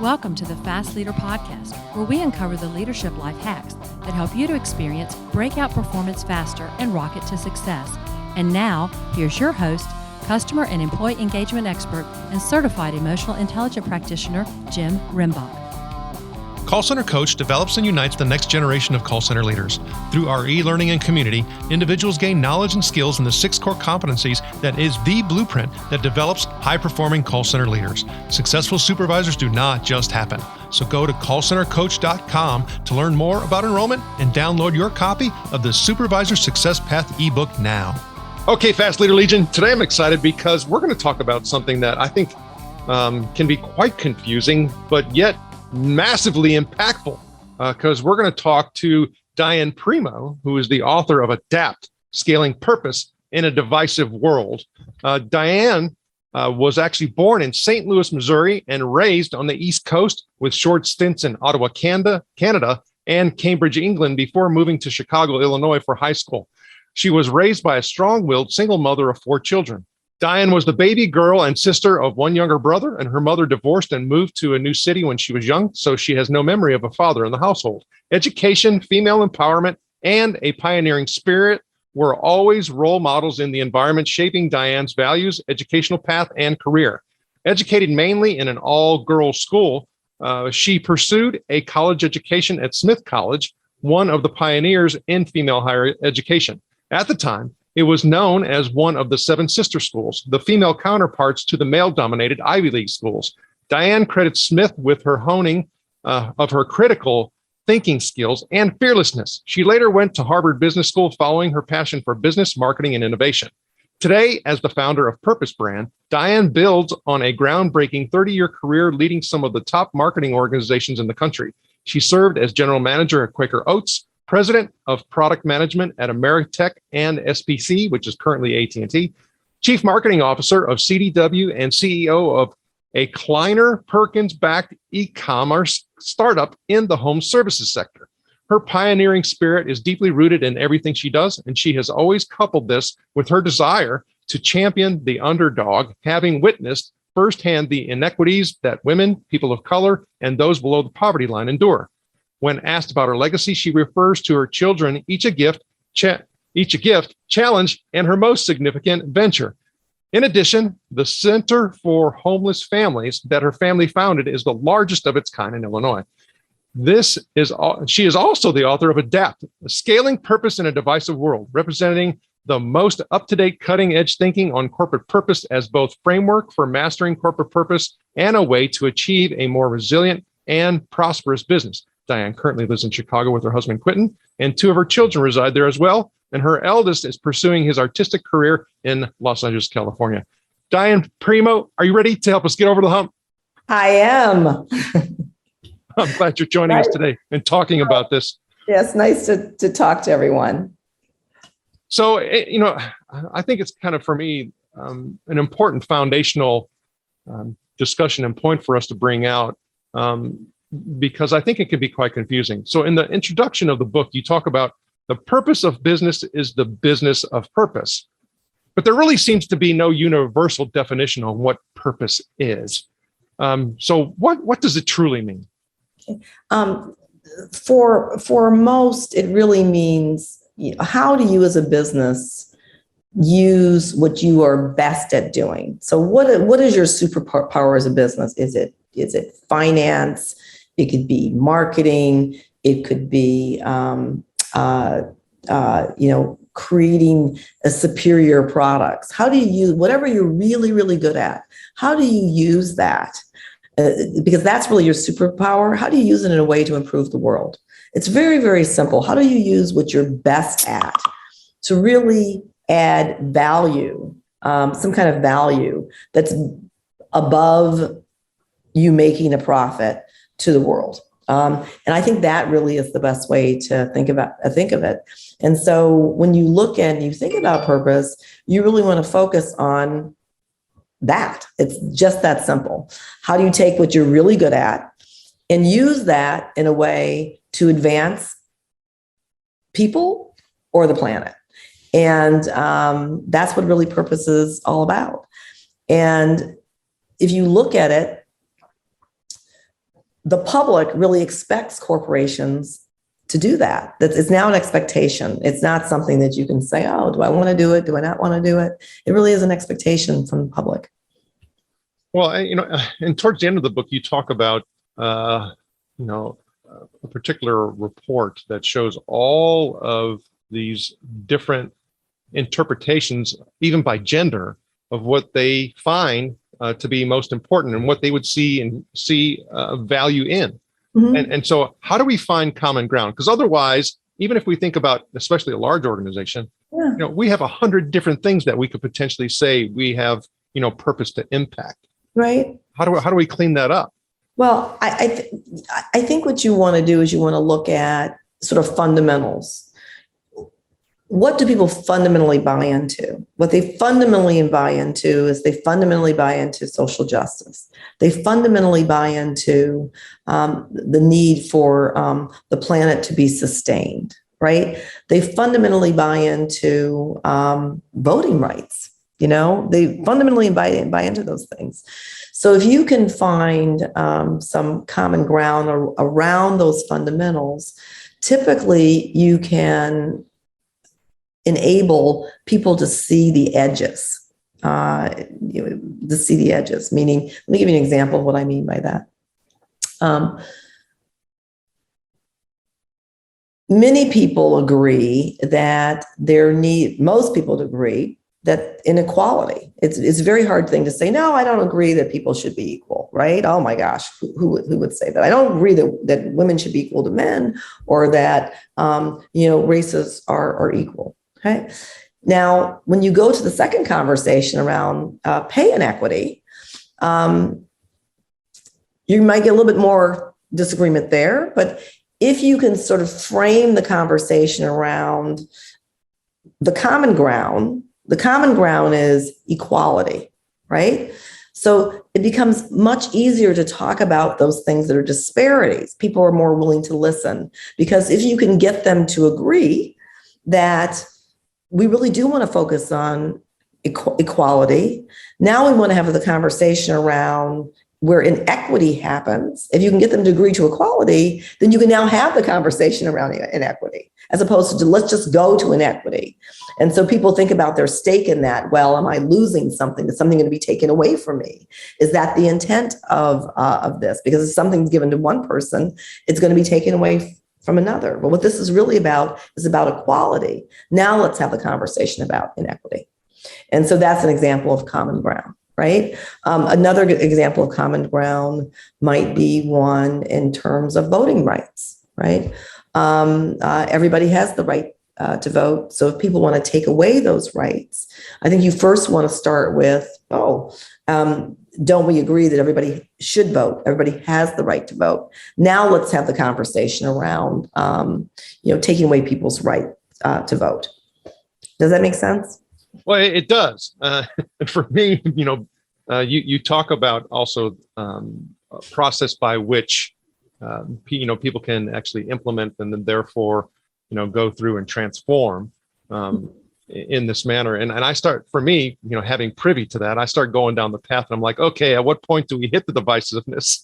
Welcome to the Fast Leader Podcast, where we uncover the leadership life hacks that help you to experience breakout performance faster and rocket to success. And now, here's your host, customer and employee engagement expert and certified emotional intelligence practitioner, Jim Rimbach. Call Center Coach develops and unites the next generation of call center leaders. Through our e-learning and community, individuals gain knowledge and skills in the 6 core competencies that is the blueprint that develops high-performing call center leaders. Successful supervisors do not just happen. So go to callcentercoach.com to learn more about enrollment and download your copy of the Supervisor Success Path ebook now. Okay, Fast Leader Legion, today I'm excited because we're going to talk about something that I think can be quite confusing, but yet massively impactful, because we're going to talk to Dianne Primo, who is the author of Adapt, Scaling Purpose in a Divisive World. Dianne was actually born in St. Louis, Missouri, and raised on the East Coast with short stints in Ottawa, Canada, and Cambridge, England, before moving to Chicago, Illinois for high school. She was raised by a strong-willed single mother of 4 children. Dianne was the baby girl and sister of one younger brother, and her mother divorced and moved to a new city when she was young, so she has no memory of a father in the household. Education, female empowerment, and a pioneering spirit were always role models in the environment, shaping Dianne's values, educational path, and career. Educated mainly in an all-girls school, she pursued a college education at Smith College, one of the pioneers in female higher education. At the time, it was known as one of the 7 sister schools, the female counterparts to the male-dominated Ivy League schools. Dianne credits Smith with her honing of her critical thinking skills and fearlessness. She later went to Harvard Business School following her passion for business, marketing, and innovation. Today, as the founder of Purpose Brand, Dianne builds on a groundbreaking 30-year career leading some of the top marketing organizations in the country. She served as general manager at Quaker Oats, president of product management at Ameritech and SPC, which is currently AT&T, chief marketing officer of CDW, and CEO of a Kleiner Perkins-backed e-commerce startup in the home services sector. Her pioneering spirit is deeply rooted in everything she does, and she has always coupled this with her desire to champion the underdog, having witnessed firsthand the inequities that women, people of color, and those below the poverty line endure. When asked about her legacy, she refers to her children, each a gift, challenge, and her most significant venture. In addition, the Center for Homeless Families that her family founded is the largest of its kind in Illinois. She is also the author of Adapt, Scaling Purpose in a Divisive World, representing the most up-to-date cutting-edge thinking on corporate purpose as both framework for mastering corporate purpose and a way to achieve a more resilient and prosperous business. Dianne currently lives in Chicago with her husband, Quentin, and 2 of her children reside there as well. And her eldest is pursuing his artistic career in Los Angeles, California. Dianne Primo, are you ready to help us get over the hump? I am. I'm glad you're joining us today and talking about this. Yes, nice to talk to everyone. So, I think it's kind of, for me, an important foundational discussion and point for us to bring out, because I think it can be quite confusing. So in the introduction of the book, you talk about the purpose of business is the business of purpose. But there really seems to be no universal definition on what purpose is. So what does it truly mean? For most, it really means, how do you as a business use what you are best at doing? So what is your superpower as a business? Is it finance? It could be marketing. It could be, creating a superior products. How do you use whatever you're really, really good at? How do you use that? Because that's really your superpower. How do you use it in a way to improve the world? It's very, very simple. How do you use what you're best at to really add value, some kind of value that's above you making a profit to the world? And I think that really is the best way to think of it. And so when you look and you think about purpose, you really want to focus on that. It's just that simple. How do you take what you're really good at and use that in a way to advance people or the planet? And that's what really purpose is all about. And if you look at it, the public really expects corporations to do that. It's now an expectation. It's not something that you can say, oh, do I want to do it? Do I not want to do it? It really is an expectation from the public. Well, and towards the end of the book, you talk about, a particular report that shows all of these different interpretations, even by gender, of what they find to be most important and what they would see value in. Mm-hmm. And so how do we find common ground? Because otherwise, even if we think about, especially a large organization, we have 100 different things that we could potentially say we have, purpose to impact. Right. How do we clean that up? Well, I think what you want to do is you want to look at sort of fundamentals. What do people fundamentally buy into? What they fundamentally buy into is they fundamentally buy into social justice. They fundamentally buy into the need for the planet to be sustained, right? They fundamentally buy into voting rights. They fundamentally buy into those things. So if you can find some common ground around those fundamentals, typically you can enable people to see the edges. Meaning, let me give you an example of what I mean by that. Many people agree that most people agree that inequality, it's a very hard thing to say, no, I don't agree that people should be equal, right? Oh my gosh, who would say that? I don't agree that women should be equal to men, or that, races are equal, okay? Now, when you go to the second conversation around pay inequity, you might get a little bit more disagreement there, but if you can sort of frame the conversation around the common ground is equality, right? So it becomes much easier to talk about those things that are disparities. People are more willing to listen, because if you can get them to agree that we really do want to focus on equality, now we want to have the conversation around where inequity happens. If you can get them to agree to equality, then you can now have the conversation around inequity, as opposed to let's just go to inequity. And so people think about their stake in that. Well, am I losing something? Is something going to be taken away from me? Is that the intent of this? Because if something's given to one person, it's going to be taken away from another. But what this is really about is about equality. Now let's have the conversation about inequity. And so that's an example of common ground, right? Another example of common ground might be one in terms of voting rights, right? Everybody has the right to vote. So if people want to take away those rights, I think you first want to start with, don't we agree that everybody should vote? Everybody has the right to vote. Now let's have the conversation around, taking away people's right to vote. Does that make sense? Well, it does. For me, you talk about also a process by which, people can actually implement and then therefore, go through and transform in this manner. And I start, for me, having privy to that, I start going down the path and I'm like, okay, at what point do we hit the divisiveness?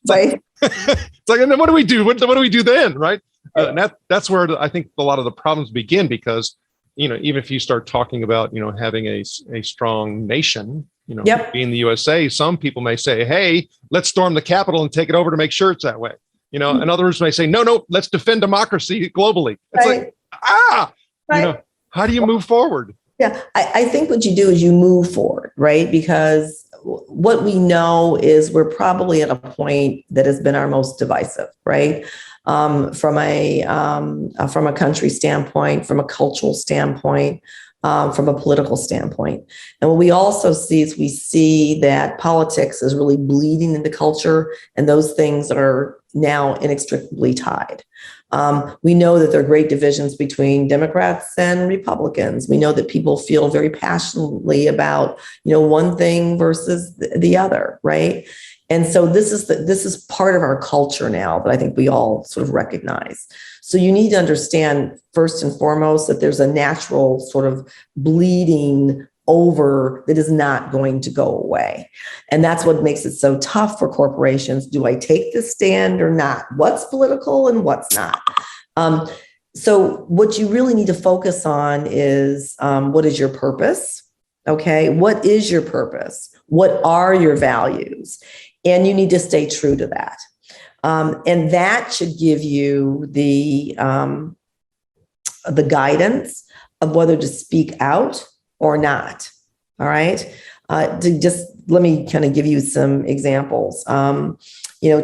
Right. It's like, and then what do we do? What do we do then? Right. And that's where I think a lot of the problems begin, because, even if you start talking about, having a strong nation, Yep. being the USA, some people may say, hey, let's storm the Capitol and take it over to make sure it's that way. And others may say, no, let's defend democracy globally. It's right. Like, how do you move forward? Yeah, I think what you do is you move forward, right? Because what we know is we're probably at a point that has been our most divisive, right? From a country standpoint, from a cultural standpoint, from a political standpoint. And what we also see is we see that politics is really bleeding into culture, and those things are now inextricably tied. We know that there are great divisions between Democrats and Republicans. We know that people feel very passionately about, one thing versus the other, right? And so this is part of our culture now that I think we all sort of recognize. So you need to understand first and foremost that there's a natural sort of bleeding that is not going to go away. And that's what makes it so tough for corporations. Do I take this stand or not? What's political and what's not? So what you really need to focus on is what is your purpose? Okay, what is your purpose? What are your values? And you need to stay true to that. And that should give you the guidance of whether to speak out or not. All right. Let me kind of give you some examples.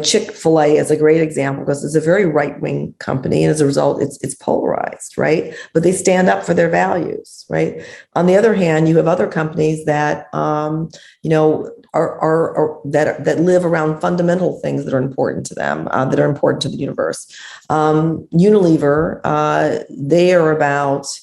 Chick-fil-A is a great example because it's a very right-wing company, and as a result, it's polarized, right? But they stand up for their values, right? On the other hand, you have other companies that are that live around fundamental things that are important to them, that are important to the universe. Unilever, they are about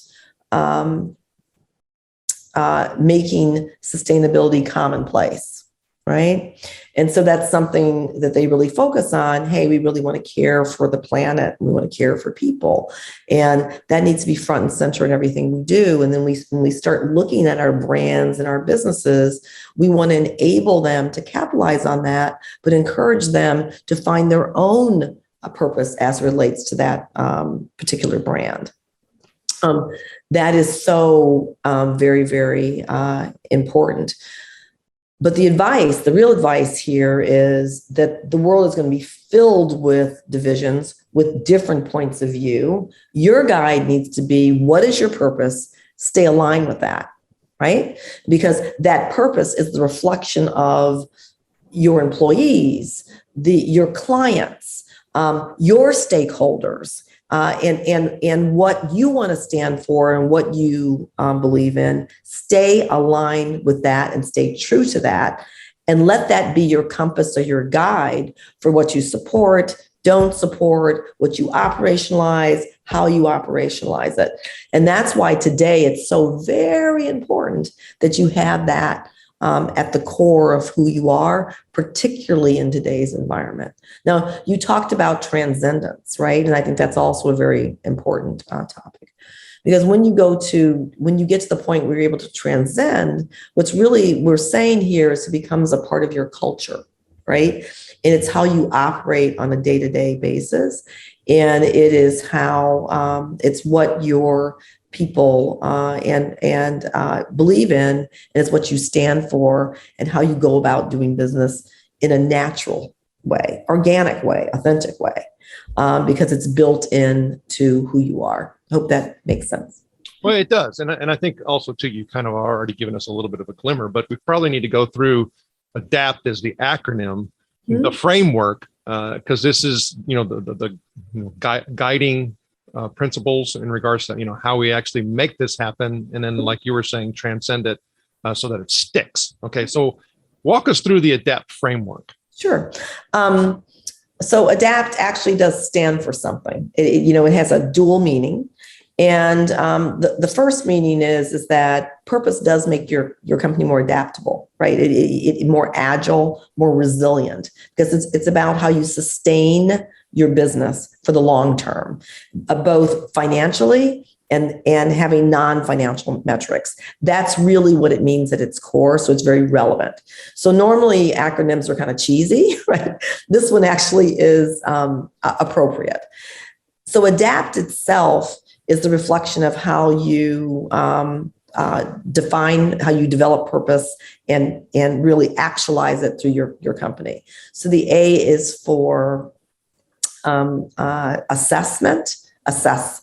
making sustainability commonplace, right? And so that's something that they really focus on. Hey, we really want to care for the planet. We want to care for people. And that needs to be front and center in everything we do. And then when we start looking at our brands and our businesses, we want to enable them to capitalize on that, but encourage them to find their own purpose as it relates to that particular brand. That is so very, very important. But the real advice here is that the world is going to be filled with divisions, with different points of view. Your guide needs to be, what is your purpose? Stay aligned with that, right? Because that purpose is the reflection of your employees, your clients, your stakeholders, and what you want to stand for and what you believe in. Stay aligned with that and stay true to that, and let that be your compass or your guide for what you support, don't support, what you operationalize, how you operationalize it. And that's why today it's so very important that you have that at the core of who you are, particularly in today's environment. Now, you talked about transcendence, right? And I think that's also a very important topic. Because when you get to the point where you're able to transcend, what's really we're saying here is it becomes a part of your culture, right? And it's how you operate on a day-to-day basis. And it is how, it's what your people and believe in, and it's what you stand for, and how you go about doing business in a natural way, organic way, authentic way, because it's built into who you are. I hope that makes sense. Well, it does. And I think also, too, you kind of already given us a little bit of a glimmer, but we probably need to go through ADAPT as the acronym, the framework, because this is, the guiding principles in regards to, how we actually make this happen. And then, like you were saying, transcend it so that it sticks. Okay. So walk us through the ADAPT framework. Sure. So ADAPT actually does stand for something. It has a dual meaning. And the first meaning is that purpose does make your company more adaptable, right? It more agile, more resilient, because it's about how you sustain your business for the long term, both financially and having non-financial metrics. That's really what it means at its core. So it's very relevant. So normally acronyms are kind of cheesy, right? This one actually is appropriate. So ADAPT itself is the reflection of how you define, how you develop purpose and really actualize it through your company. So the A is for assessment, assess.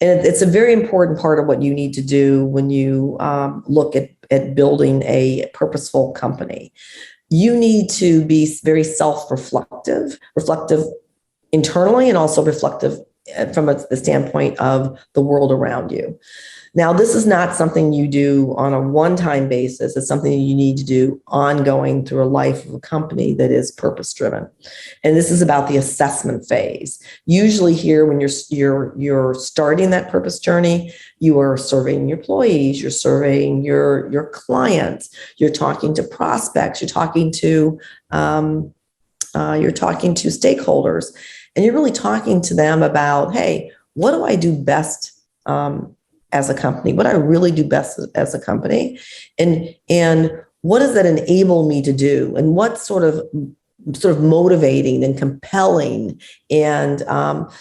And it's a very important part of what you need to do when you look at building a purposeful company. You need to be very self-reflective, reflective internally, and also reflective from the standpoint of the world around you. Now, this is not something you do on a one-time basis. It's something you need to do ongoing through a life of a company that is purpose-driven. And this is about the assessment phase. Usually here, when you're starting that purpose journey, you are surveying your employees, you're surveying your clients, you're talking to prospects, you're talking to stakeholders, and you're really talking to them about, hey, what do I do best as a company, what I really do best as a company, and what does that enable me to do, and what sort of motivating and compelling and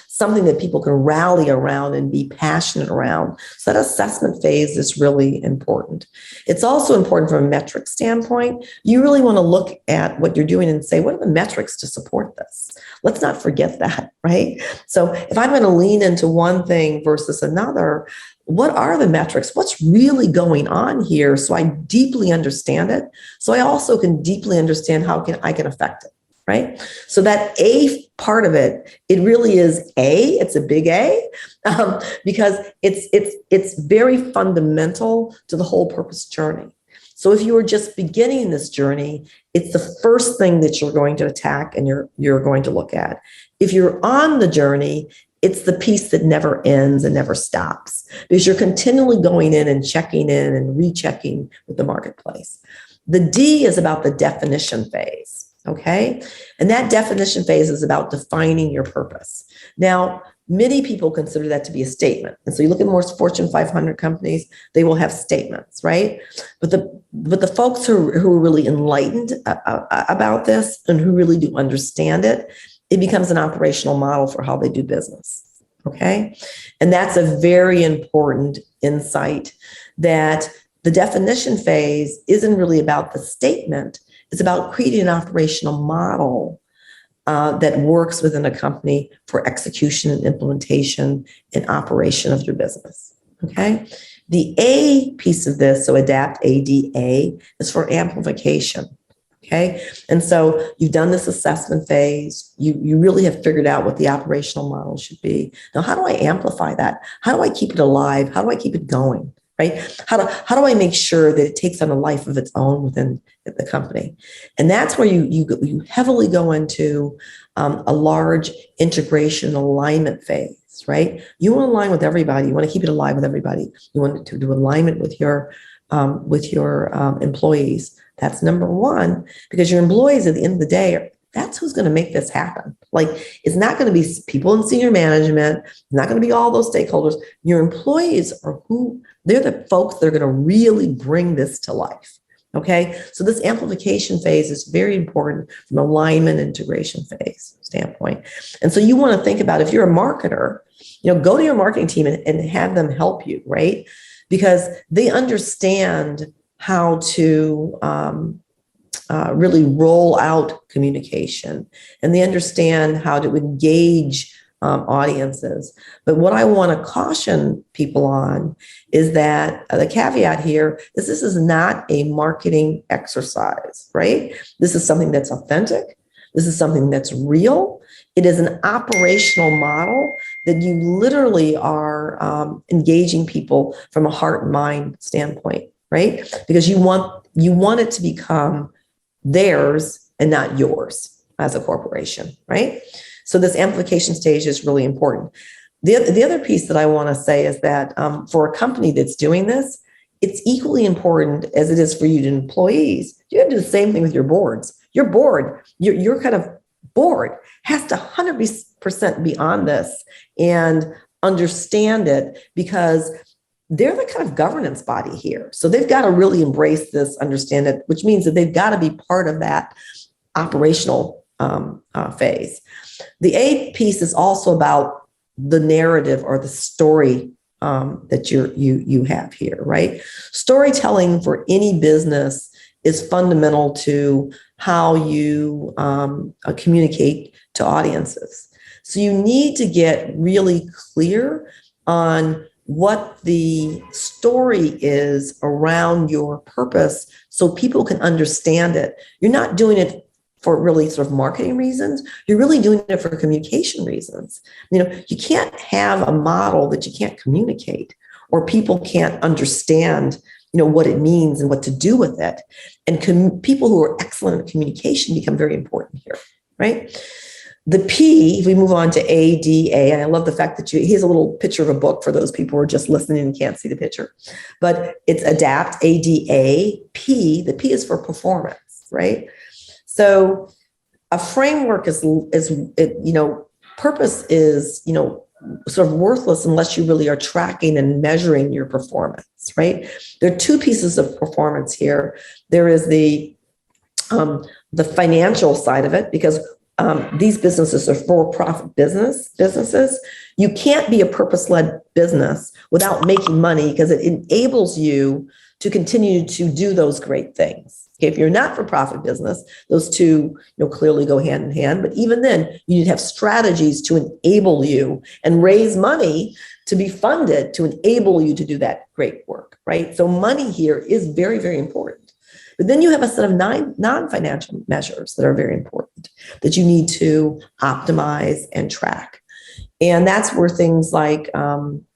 something that people can rally around and be passionate around. So that assessment phase is really important. It's also important from a metric standpoint. You really want to look at what you're doing and say, what are the metrics to support this? Let's not forget that, right? So if I'm going to lean into one thing versus another, what are the metrics? What's really going on here? So I deeply understand it. So I also can deeply understand how I can affect it, right? So that A part of it, it really is it's a big A, because it's very fundamental to the whole purpose journey. So if you are just beginning this journey, it's the first thing that you're going to attack and you're going to look at. If you're on the journey, it's the piece that never ends and never stops, because you're continually going in and checking in and rechecking with the marketplace. The D is about the definition phase, okay? And that definition phase is about defining your purpose. Now, many people consider that to be a statement. And so you look at more Fortune 500 companies, they will have statements, right? But the folks who are really enlightened about this and who really do understand it, it becomes an operational model for how they do business, okay? And that's a very important insight, that the definition phase isn't really about the statement. It's about creating an operational model that works within a company for execution and implementation and operation of your business, okay? The A piece of this, so adapt, ADA, is for amplification. Okay. And so you've done this assessment phase. You really have figured out what the operational model should be. Now, how do I amplify that? How do I keep it alive? How do I keep it going? Right? How do I make sure that it takes on a life of its own within the company? And that's where you heavily go into a large integration alignment phase, right? You want to align with everybody. You want to keep it alive with everybody. You want to do alignment with your employees. That's number one, because your employees at the end of the day, that's who's going to make this happen. Like, it's not going to be people in senior management. It's not going to be all those stakeholders. Your employees are they're the folks that are going to really bring this to life. Okay. So this amplification phase is very important from alignment integration phase standpoint. And so you want to think about, if you're a marketer, go to your marketing team and have them help you, right? Because they understand how to really roll out communication, and they understand how to engage audiences. But what I want to caution people on is that the caveat here is this is not a marketing exercise, right? This is something that's authentic. This is something that's real. It is an operational model that you literally are engaging people from a heart and mind standpoint, right? Because you want it to become theirs and not yours as a corporation, right? So this amplification stage is really important. The other piece that I want to say is that for a company that's doing this, it's equally important as it is for you to employees. You have to do the same thing with your boards. Your board, your kind of board has to 100% be on this and understand it, because they're the kind of governance body here. So they've got to really embrace this, understand it, which means that they've got to be part of that operational phase. The A piece is also about the narrative or the story that you have here, right? Storytelling for any business is fundamental to how you communicate to audiences. So you need to get really clear on what the story is around your purpose so people can understand it. You're not doing it for really sort of marketing reasons. You're really doing it for communication reasons. You can't have a model that you can't communicate, or people can't understand, what it means and what to do with it. And people who are excellent at communication become very important here, right? The P, if we move on to ADA, and I love the fact that here's a little picture of a book for those people who are just listening and can't see the picture, but it's adapt, ADA, P. The P is for performance, right? So a framework is purpose is, sort of worthless unless you really are tracking and measuring your performance, right? There are two pieces of performance here. There is the financial side of it, because these businesses are for-profit businesses. You can't be a purpose-led business without making money, because it enables you to continue to do those great things. Okay, if you're not for-profit business, those two clearly go hand in hand. But even then, you need to have strategies to enable you and raise money to be funded to enable you to do that great work, right? So money here is very, very important. But then you have a set of non-financial measures that are very important that you need to optimize and track. And that's where things like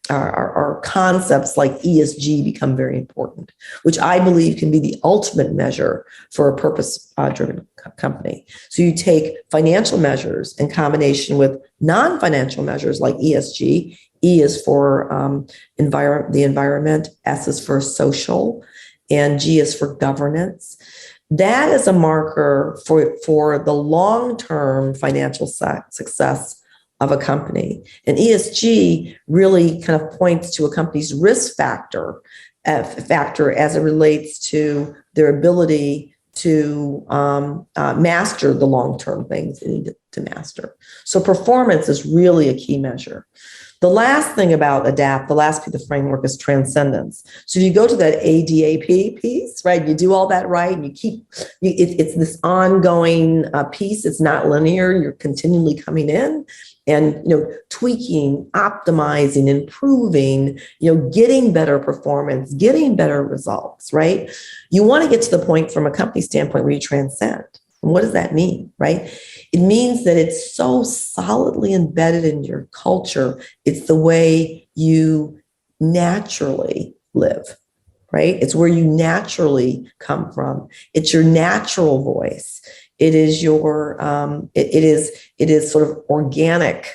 our concepts like ESG become very important, which I believe can be the ultimate measure for a purpose-driven company. So you take financial measures in combination with non-financial measures like ESG. E is for the environment, S is for social, and G is for governance. That is a marker for the long-term financial success of a company. And ESG really kind of points to a company's risk factor as it relates to their ability to master the long-term things they need to master. So performance is really a key measure. The last thing about ADAPT, the last piece of the framework, is transcendence. So if you go to that ADAP piece, right, you do all that right, and it's this ongoing piece. It's not linear. You're continually coming in and tweaking, optimizing, improving, getting better performance, getting better results, right? You want to get to the point from a company standpoint where you transcend. And what does that mean, right? It means that it's so solidly embedded in your culture. It's the way you naturally live, right? It's where you naturally come from. It's your natural voice. It is your, it is sort of organic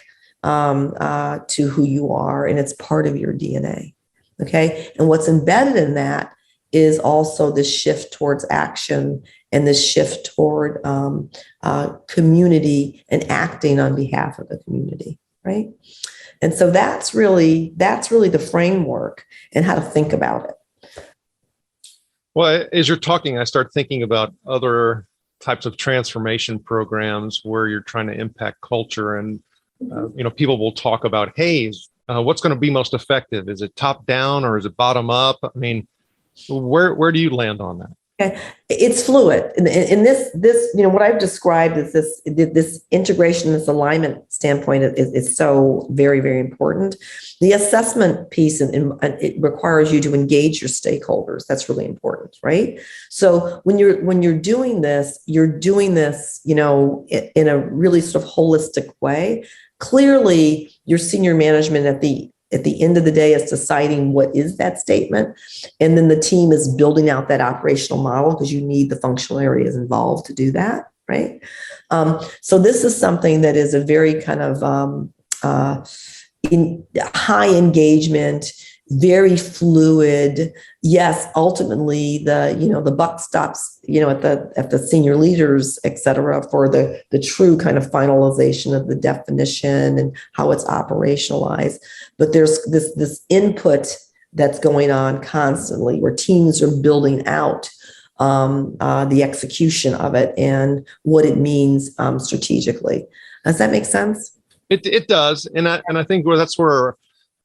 to who you are, and it's part of your DNA, okay? And what's embedded in that is also this shift towards action and this shift toward community and acting on behalf of the community, right? And so that's really the framework and how to think about it. Well, as you're talking, I start thinking about other types of transformation programs where you're trying to impact culture, and people will talk about, hey, what's going to be most effective? Is it top down or is it bottom up? I mean, where do you land on that? Okay. It's fluid. In this, what I've described is this integration, this alignment standpoint is so very, very important. The assessment piece, and it requires you to engage your stakeholders. That's really important, right? So when you're doing this, in a really sort of holistic way. Clearly, your senior management at the end of the day is deciding what is that statement. And then the team is building out that operational model, because you need the functional areas involved to do that, right? So this is something that is a very kind of high engagement, very fluid. Yes, ultimately the buck stops, at the senior leaders, et cetera, for the true kind of finalization of the definition and how it's operationalized. But there's this input that's going on constantly, where teams are building out the execution of it and what it means strategically. Does that make sense? It does, and I think that's where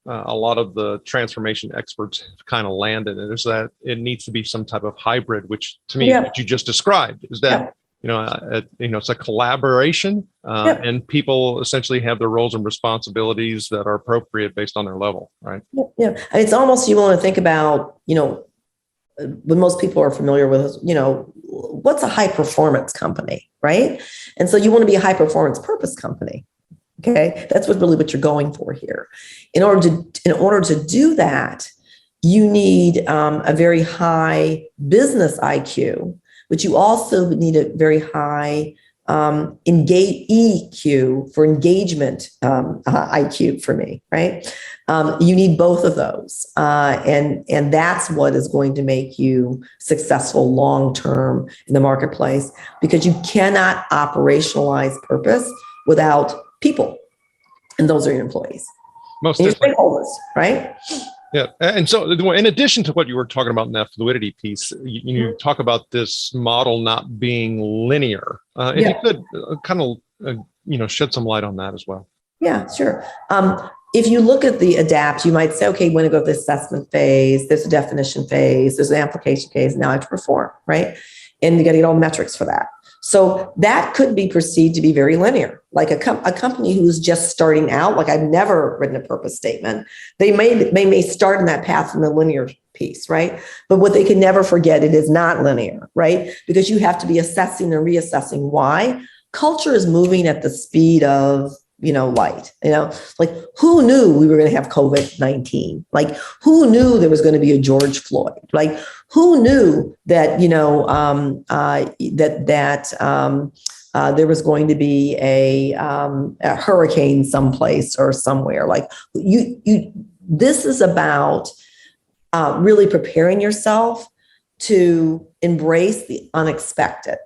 a lot of the transformation experts have kind of landed, and is that it needs to be some type of hybrid, which to me, what you just described is that, it's a collaboration, and people essentially have their roles and responsibilities that are appropriate based on their level, right? Yeah. And it's almost, you want to think about, when most people are familiar with, what's a high performance company, right? And so you want to be a high performance purpose company. Okay, that's what you're going for here. In order to do that, you need a very high business IQ, but you also need a very high EQ for engagement IQ for me, right? You need both of those, and that's what is going to make you successful long term in the marketplace, because you cannot operationalize purpose without people, and those are your employees. Most and your definitely. stakeholders, right? Yeah. And so in addition to what you were talking about in that fluidity piece, you talk about this model not being linear. If you could kind of, shed some light on that as well. Yeah, sure. If you look at the adapt, you might say, okay, when I go to the assessment phase, there's a definition phase, there's an application phase, now I have to perform, right? And you got to get all metrics for that. So that could be perceived to be very linear. Like a company who's just starting out, like I've never written a purpose statement, they may start in that path in the linear piece, right? But what they can never forget, it is not linear, right? Because you have to be assessing and reassessing why. Culture is moving at the speed of light, like who knew we were going to have COVID-19? Like who knew there was going to be a George Floyd? Like who knew that, there was going to be a hurricane someplace or somewhere? Like this is about really preparing yourself to embrace the unexpected,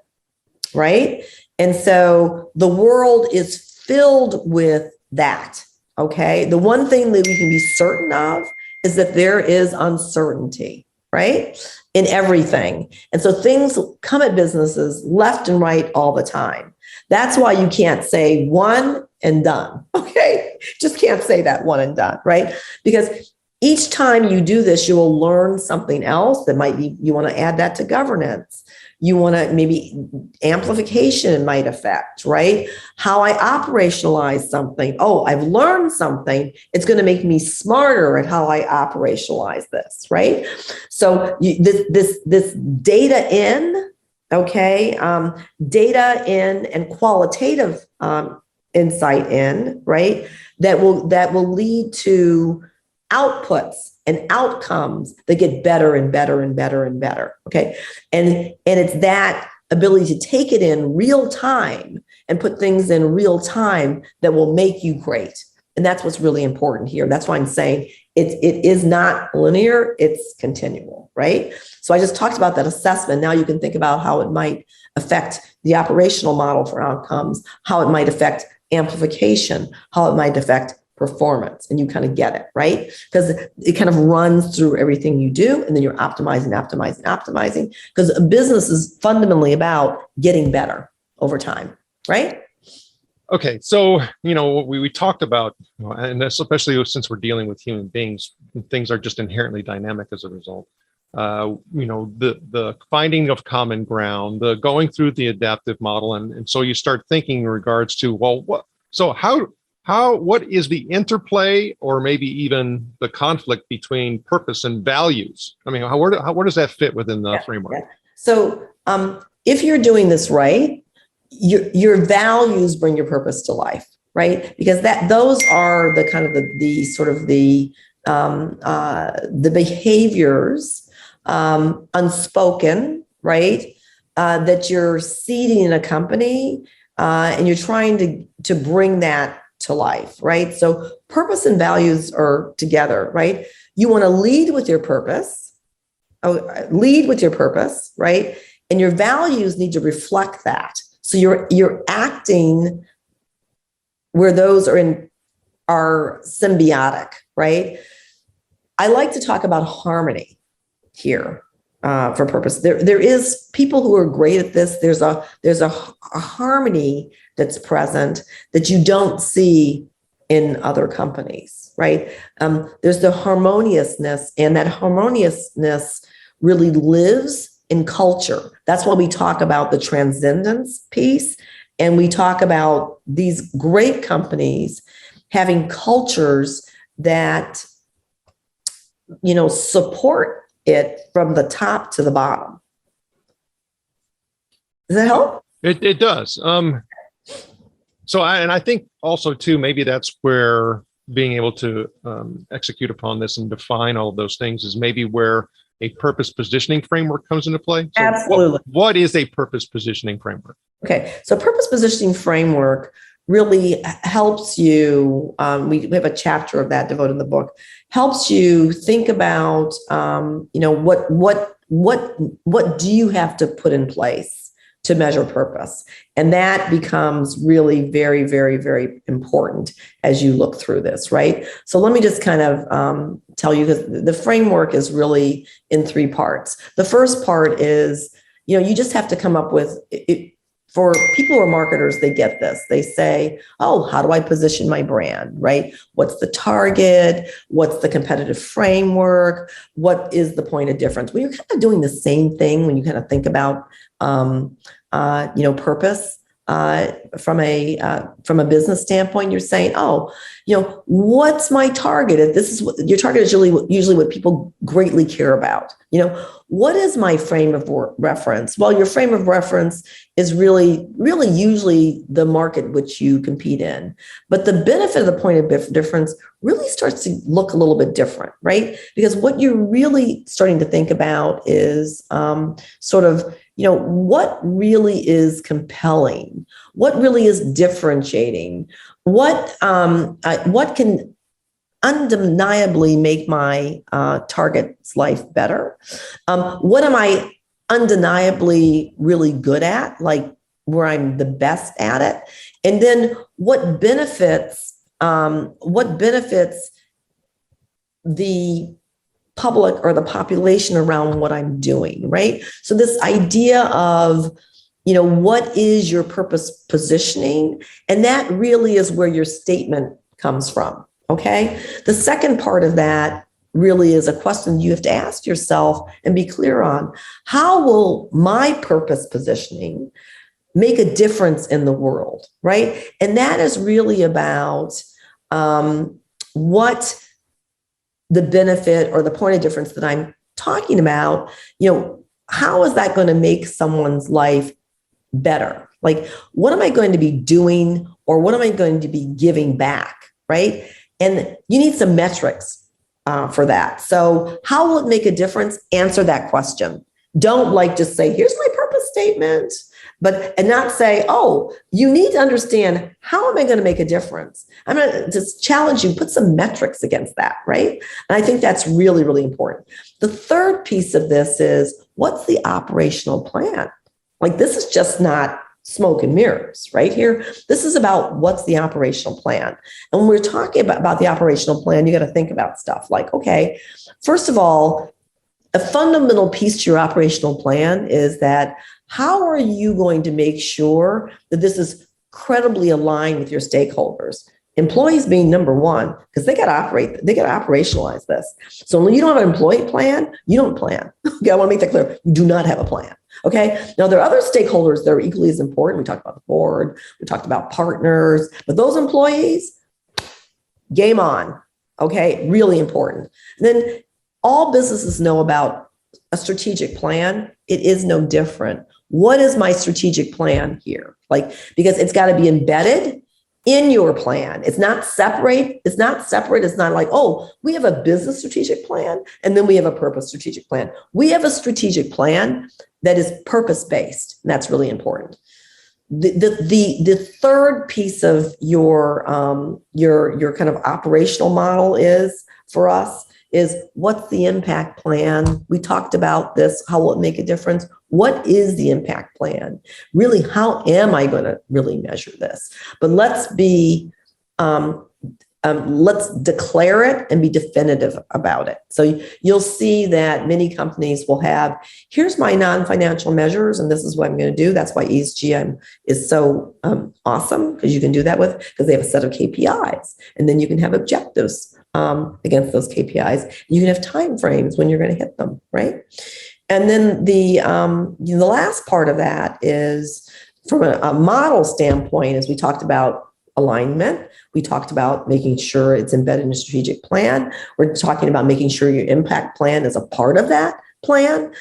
right? And so the world is filled with that, okay? The one thing that we can be certain of is that there is uncertainty, right? In everything. And so things come at businesses left and right all the time. That's why you can't say one and done, okay? Just can't say that one and done, right? Because each time you do this, you will learn something else that might be, you want to add that to governance. You want to maybe amplification might affect, right? How I operationalize something. Oh, I've learned something. It's going to make me smarter at how I operationalize this, right? So this data in, okay, data in and qualitative insight in, right? That will lead to outputs and outcomes that get better and better and better and better. Okay. And it's that ability to take it in real time and put things in real time that will make you great. And that's what's really important here. That's why I'm saying it is not linear, it's continual, right? So I just talked about that assessment. Now you can think about how it might affect the operational model for outcomes, how it might affect amplification, how it might affect performance, and you kind of get it, right? Because it kind of runs through everything you do, and then you're optimizing, because a business is fundamentally about getting better over time, right? Okay, so we talked about, and especially since we're dealing with human beings, things are just inherently dynamic as a result. The finding of common ground, the going through the adaptive model, and so you start thinking in regards to, well, what is the interplay, or maybe even the conflict between purpose and values? I mean, where does that fit within the framework? Yeah. So if you're doing this right, your values bring your purpose to life, right? Because those are the kind of the behaviors, unspoken, right? That you're seeding in a company, and you're trying to bring that to life, right? So purpose and values are together, right? You want to lead with your purpose, right? And your values need to reflect that. So you're acting where those are symbiotic, right? I like to talk about harmony here for purpose. There is people who are great at this. There's a harmony that's present that you don't see in other companies, right? There's the harmoniousness, and that harmoniousness really lives in culture. That's why we talk about the transcendence piece, and we talk about these great companies having cultures that support it from the top to the bottom. Does that help? It does. I think also too, maybe that's where being able to execute upon this and define all of those things is maybe where a purpose positioning framework comes into play. So absolutely. What is a purpose positioning framework? Okay, so purpose positioning framework really helps you. We have a chapter of that devoted in the book. Helps you think about, what do you have to put in place to measure purpose. And that becomes really very, very, very important as you look through this, right? So let me just kind of tell you, because the framework is really in three parts. The first part is, you just have to come up with it. For people who are marketers, they get this. They say, oh, how do I position my brand, right? What's the target? What's the competitive framework? What is the point of difference? Well, you're kind of doing the same thing when you kind of think about, purpose from a business standpoint. You're saying, oh, what's my target? If this is what your target is, usually what people greatly care about. What is my frame of reference? Well, your frame of reference is really usually the market which you compete in. But the benefit of the point of difference really starts to look a little bit different, right? Because what you're really starting to think about is what really is compelling, what really is differentiating, what can undeniably make my target's life better? What am I undeniably really good at, like where I'm the best at it? And then what benefits the public or the population around what I'm doing, right? So this idea of, what is your purpose positioning? And that really is where your statement comes from. Okay. The second part of that really is a question you have to ask yourself and be clear on. How will my purpose positioning make a difference in the world? Right. And that is really about what the benefit or the point of difference that I'm talking about. How is that going to make someone's life better? Like, what am I going to be doing, or what am I going to be giving back? Right. And you need some metrics for that. So how will it make a difference? Answer that question. Don't just say, here's my purpose statement, and not say, oh, you need to understand, how am I going to make a difference? I'm going to just challenge you, put some metrics against that, right? And I think that's really, really important. The third piece of this is, what's the operational plan? This is just not smoke and mirrors right here. This is about what's the operational plan. And when we're talking about the operational plan, you got to think about stuff like, okay, first of all, a fundamental piece to your operational plan is that, how are you going to make sure that this is credibly aligned with your stakeholders? Employees being number one, because they got to operationalize this. So when you don't have an employee plan, you don't plan. Okay, I want to make that clear. You do not have a plan. Okay. Now, there are other stakeholders that are equally as important. We talked about the board, we talked about partners, but those employees, game on. Okay. Really important. And then all businesses know about a strategic plan. It is no different. What is my strategic plan here? Because it's got to be embedded in your plan. It's not separate. It's not like, oh, we have a business strategic plan and then we have a purpose strategic plan. We have a strategic plan that is purpose-based. And that's really important. The third piece of your kind of operational model is, for us, is what's the impact plan? We talked about this. How will it make a difference? What is the impact plan? Really, how am I going to really measure this? But let's declare it and be definitive about it. So you'll see that many companies will have, here's my non-financial measures, and this is what I'm going to do. That's why ESG is so awesome, because you can do that because they have a set of KPIs, and then you can have objectives against those KPIs. You can have timeframes when you're going to hit them, right? And then the last part of that is, from a model standpoint, as we talked about alignment, we talked about making sure it's embedded in a strategic plan. We're talking about making sure your impact plan is a part of that plan.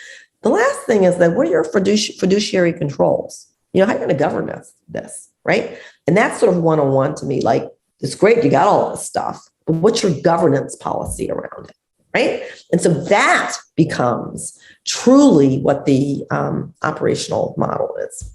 The last thing is that, what are your fiduciary controls? How are you going to govern this, right? And that's sort of one-on-one to me. It's great, you got all this stuff, but what's your governance policy around it, right? And so that becomes truly what the operational model is.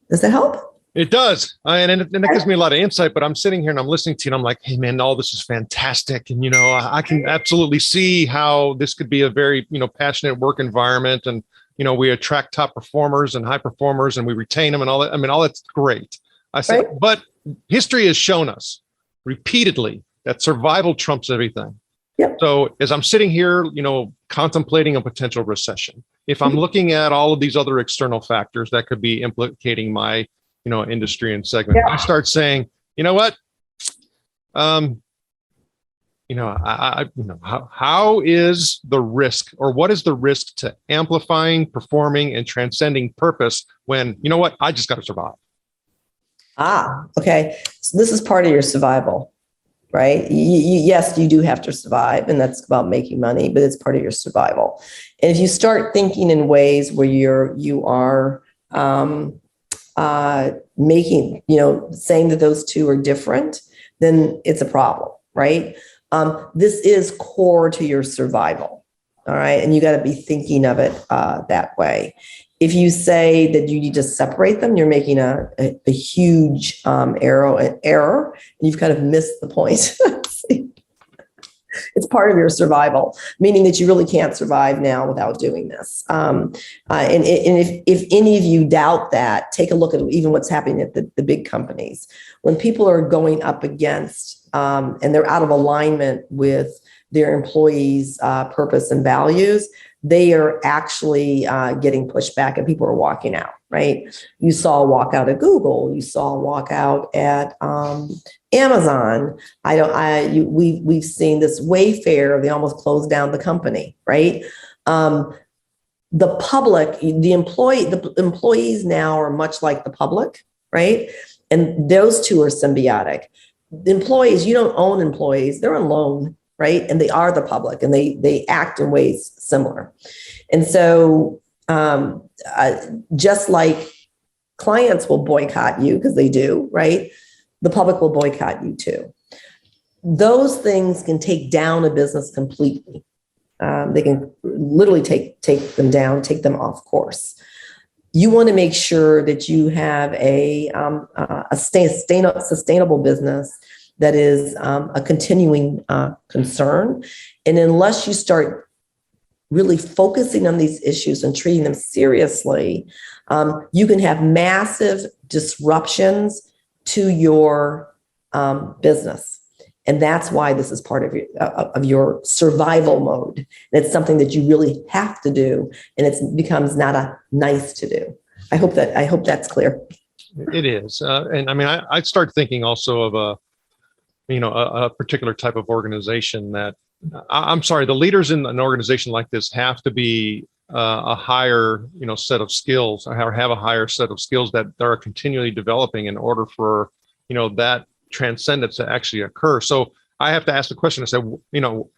Does that help? It does. And it gives me a lot of insight, but I'm sitting here and I'm listening to you and I'm like, hey man, all this is fantastic. And, I can absolutely see how this could be a very, passionate work environment. And we attract top performers and high performers and we retain them and all that. I mean, all that's great. I said, Right. but history has shown us repeatedly that survival trumps everything. Yep. So as I'm sitting here, contemplating a potential recession, if I'm looking at all of these other external factors that could be implicating my, industry and segment, Yeah. I start saying, you know what? How is the risk, or what is the risk to amplifying, performing, and transcending purpose when, I just got to survive? Okay. So this is part of your survival, right? Yes, you do have to survive, and that's about making money, but it's part of your survival. And if you start thinking in ways where you are making, saying that those two are different, then it's a problem, right? This is core to your survival, all right? And you got to be thinking of it that way. If you say that you need to separate them, you're making a huge error, and you've kind of missed the point. It's part of your survival, meaning that you really can't survive now without doing this. And if any of you doubt that, take a look at even what's happening at the big companies. When people are going up against and they're out of alignment with their employees' purpose and values, they are actually getting pushed back and people are walking out, right? You saw a walkout at Google. You saw a walkout at Amazon. We've seen this Wayfair. They almost closed down the company, right? The public, the employees now are much like the public, right? And those two are symbiotic. The employees, you don't own employees; they're on loan, right? And they are the public, and they act in ways similar. And so, just like clients will boycott you because they do, right? The public will boycott you too. Those things can take down a business completely. They can literally take them down, take them off course. You want to make sure that you have a sustainable business that is a continuing concern. And unless you start really focusing on these issues and treating them seriously, you can have massive disruptions to your business. And that's why this is part of your survival mode. And it's something that you really have to do, and it becomes not a nice to do. I hope that's clear. It is. And I mean, I start thinking also of a particular type of organization that, I'm sorry, the leaders in an organization like this have to be a higher, set of skills, or have a higher set of skills that are continually developing in order for, that transcendence to actually occur. So I have to ask the question, I said,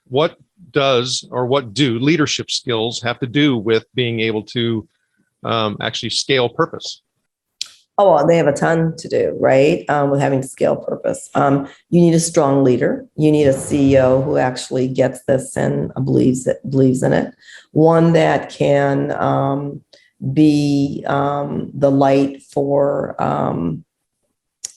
what do leadership skills have to do with being able to actually scale purpose? Oh, well, they have a ton to do, right? With having to scale purpose. You need a strong leader. You need a CEO who actually gets this and believes in it. One that can be the light for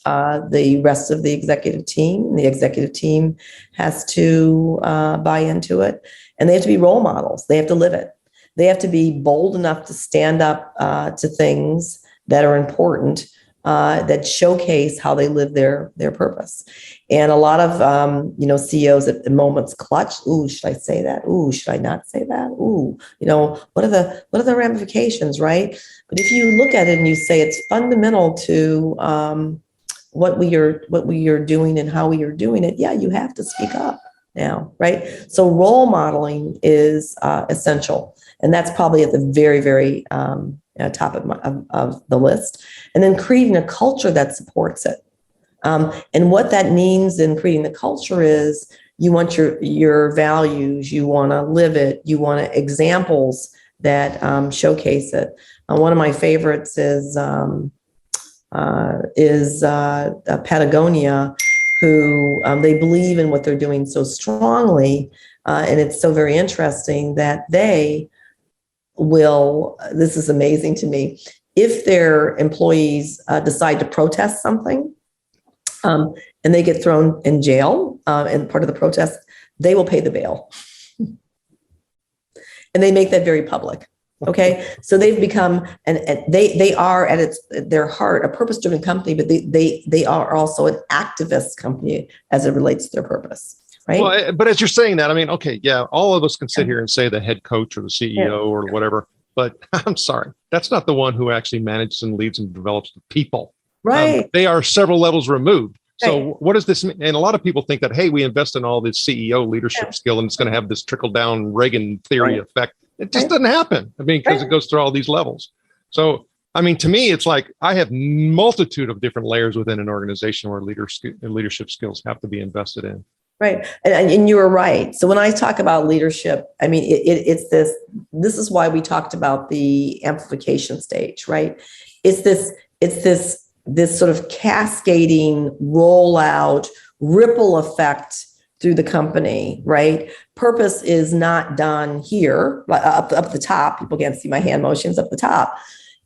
the rest of the executive team. The executive team has to buy into it, and they have to be role models. They have to live it. They have to be bold enough to stand up to things that are important, that showcase how they live their purpose. And a lot of CEOs at the moments clutch. Ooh, should I say that? Ooh, should I not say that? Ooh, what are the ramifications, right? But if you look at it and you say it's fundamental to what we are doing and how we are doing it, yeah, you have to speak up now, right? So role modeling is essential, and that's probably at the very, very top of the list. And then creating a culture that supports it. And what that means in creating the culture is you want your values, you want to live it, you want examples that showcase it. One of my favorites is Patagonia, who they believe in what they're doing so strongly, and it's so very interesting that they will, this is amazing to me, if their employees decide to protest something and they get thrown in jail and part of the protest, they will pay the bail. And they make that very public. Okay, so they've become, and they are at their heart a purpose-driven company, but they are also an activist company as it relates to their purpose, right? Well, but as you're saying that, I mean, okay, yeah, all of us can sit here and say the head coach or the CEO or whatever, but I'm sorry, that's not the one who actually manages and leads and develops the people. Right. They are several levels removed. So Right. what does this mean? And a lot of people think that, hey, we invest in all this CEO leadership skill and it's going to have this trickle down Reagan theory effect. It just doesn't happen. I mean, because it goes through all these levels. So, I mean, to me, it's like I have multitude of different layers within an organization where leadership skills have to be invested in. Right. And you were right. So when I talk about leadership, I mean, it's this is why we talked about the amplification stage, right? It's this sort of cascading rollout ripple effect through the company, right? Purpose is not done here up the top. People can't see my hand motions up the top.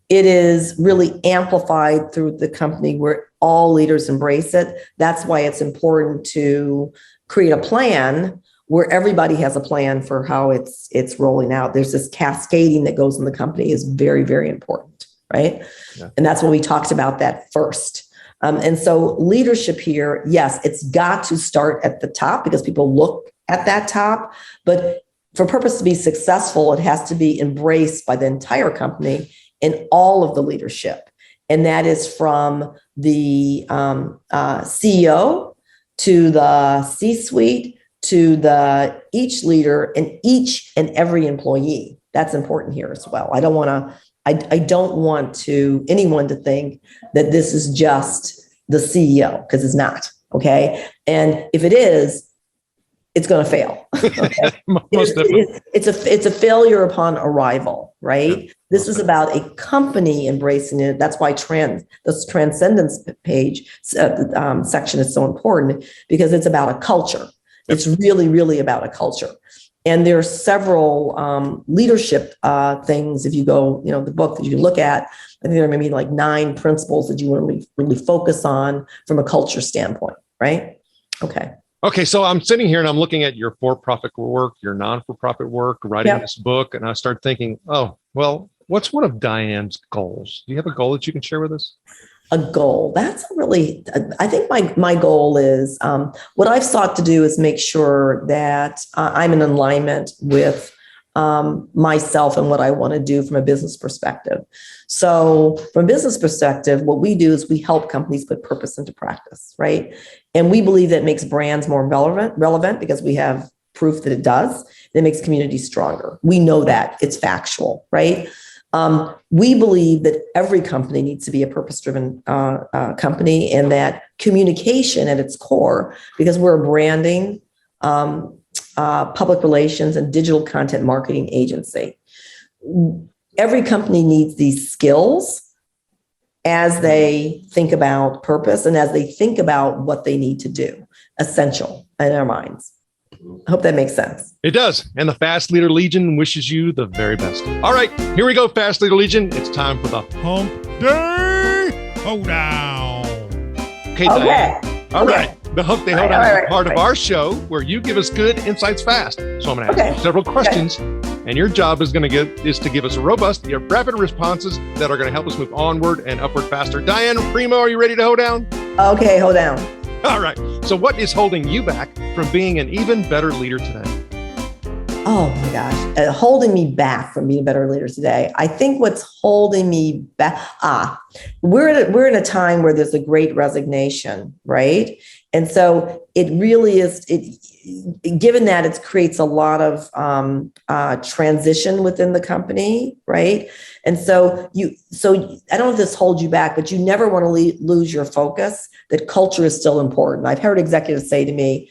It is really amplified through the company where all leaders embrace it. That's why it's important to create a plan where everybody has a plan for how it's rolling out. There's this cascading that goes in the company is very, very important, right? Yeah. And that's when we talked about that first. And so leadership here, yes, it's got to start at the top because people look at that top. But for purpose to be successful, it has to be embraced by the entire company and all of the leadership. And that is from the CEO to the C-suite to each leader and each and every employee. That's important here as well. I don't want anyone to think that this is just the CEO, because it's not, okay? And if it is, it's going to fail. Okay? It's a failure upon arrival, right? Yeah. This is about a company embracing it. That's why this transcendence page section is so important, because it's about a culture. Yep. It's really, really about a culture. And there are several leadership things. If you go, the book that you can look at, I think there are maybe like 9 principles that you want to really focus on from a culture standpoint, right? Okay, so I'm sitting here and I'm looking at your for-profit work, your non-for-profit work, writing this book, and I start thinking, oh, well, what's one of Dianne's goals? Do you have a goal that you can share with us? A goal. I think my goal is, what I've sought to do is make sure that I'm in alignment with myself and what I want to do from a business perspective. So from a business perspective, what we do is we help companies put purpose into practice, right? And we believe that makes brands more relevant because we have proof that it does. It makes communities stronger. We know that. It's factual, right? We believe that every company needs to be a purpose-driven company, and that communication at its core, because we're a branding, public relations, and digital content marketing agency. Every company needs these skills as they think about purpose and as they think about what they need to do, essential in their minds. I hope that makes sense. It does. And the Fast Leader Legion wishes you the very best. All right, here we go, Fast Leader Legion. It's time for the Hump Day Hoedown. Okay, Dianne. All right. The Hump Day Hoedown is part of our show where you give us good insights fast. So I'm going to ask you several questions, and your job is to give us robust, rapid responses that are going to help us move onward and upward faster. Dianne, primo, are you ready to hoe down? Okay, hold down. All right. So what is holding you back from being an even better leader today? Oh my gosh, holding me back from being a better leader today. I think what's holding me back, we're in a time where there's a great resignation, right? And so it really is, given that it creates a lot of transition within the company, right? And so I don't know if this holds you back, but you never want to lose your focus that culture is still important. I've heard executives say to me,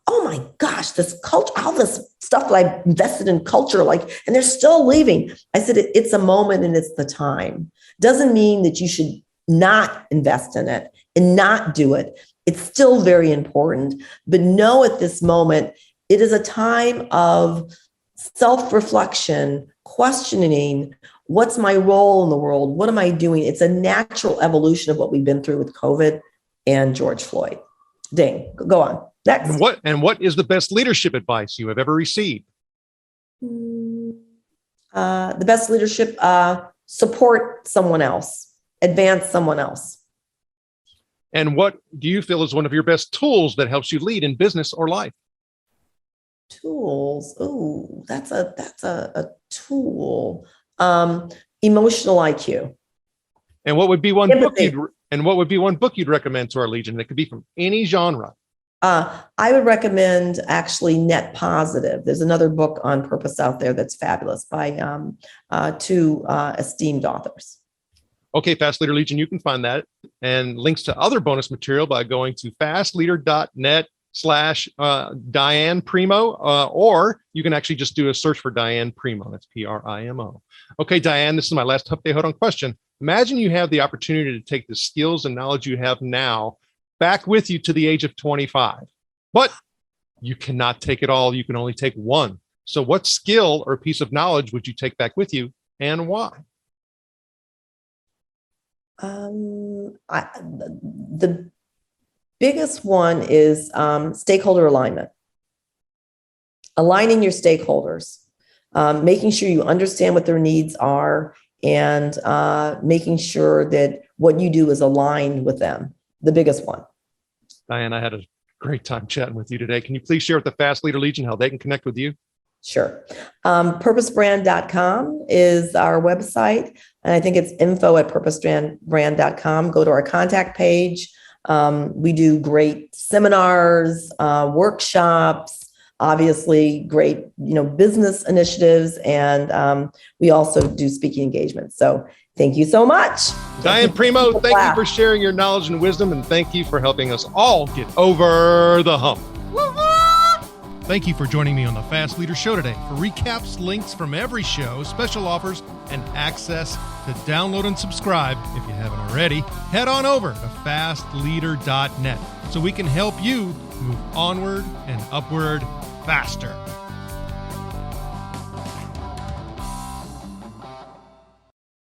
oh my gosh, this culture, all this stuff that I've invested in culture, and they're still leaving. I said, it's a moment and it's the time. Doesn't mean that you should not invest in it and not do it. It's still very important, but know at this moment, it is a time of self-reflection, questioning, what's my role in the world? What am I doing? It's a natural evolution of what we've been through with COVID and George Floyd. Ding, go on. Next. And what is the best leadership advice you have ever received? The best leadership, support someone else, advance someone else. And what do you feel is one of your best tools that helps you lead in business or life? Tools. Oh, that's a tool. Emotional IQ. And what would be one book you'd recommend to our Legion? It could be from any genre. I would recommend actually Net Positive. There's another book on purpose out there that's fabulous by two esteemed authors. Okay, Fast Leader Legion, you can find that and links to other bonus material by going to fastleader.net/Dianne Primo, or you can actually just do a search for Dianne Primo. That's Primo. Okay, Dianne, this is my last Tough Day Hold On question. Imagine you have the opportunity to take the skills and knowledge you have now back with you to the age of 25, but you cannot take it all. You can only take one. So what skill or piece of knowledge would you take back with you, and why? The biggest one is stakeholder alignment. Aligning your stakeholders, making sure you understand what their needs are, and making sure that what you do is aligned with them. The biggest one. Dianne, I had a great time chatting with you today. Can you please share with the Fast Leader Legion how they can connect with you? Sure. Purposebrand.com is our website. And I think it's info@purposebrand.com. Go to our contact page. We do great seminars, workshops, obviously great, business initiatives. And we also do speaking engagements. So thank you so much. Dianne Primo, thank you for sharing your knowledge and wisdom. And thank you for helping us all get over the hump. Thank you for joining me on the Fast Leader Show today. For recaps, links from every show, special offers, and access to download and subscribe, if you haven't already, head on over to fastleader.net so we can help you move onward and upward faster.